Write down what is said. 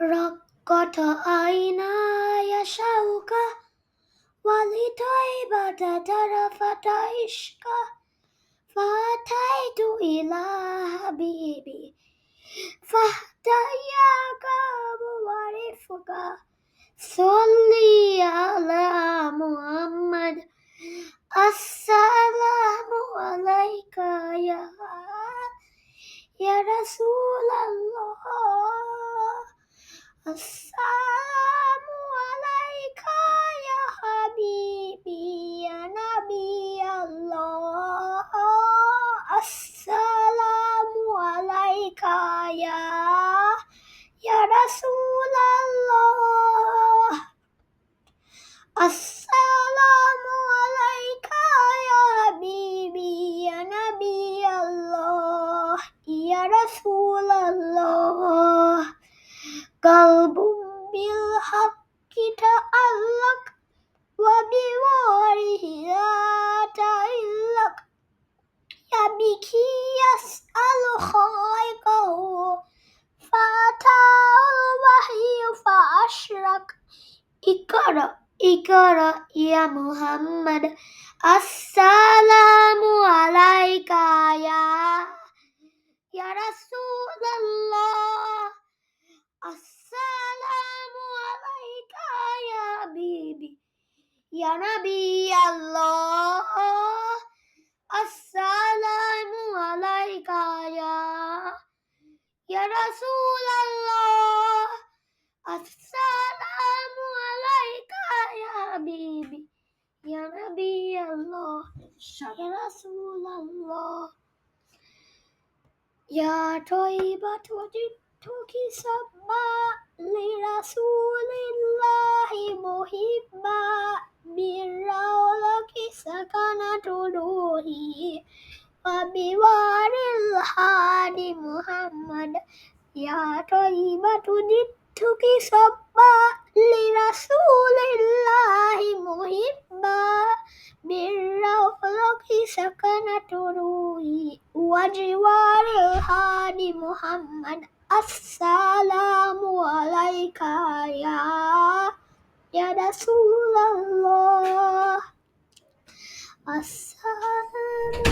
رقت عيناي شوقا ولطيبة طرفت عشقا فأتيت إلى حبيبي فاهتياك ورفقا صلي على محمد السلام عليك يا رسول الله السلام عليك يا حبيبي يا نبي الله السلام عليك يا رسول الله السلام عليك يا حبيبي يا نبي الله يا رسول الله قلب بالحق تعلق وبواره لا تعلق يبكي يسأل خالقه فأتاه الوحي فأشرق اقرأ يا محمد السلام عليك يا رسول الله السلام عليك يا حبيبي يا نبي الله السلام عليك يا رسول الله السلام عليك يا حبيبي يا نبي الله يا رسول الله يا طيبة جئتك سبا لرسول الله محبا بالرولك سكنت روحي وبوار الهادي محمد يا طيبة جئتك سبا لرسول الله محبا بالرولك سكنت روحي وجوار الهادي محمد السلام عليك يا رسول الله السلام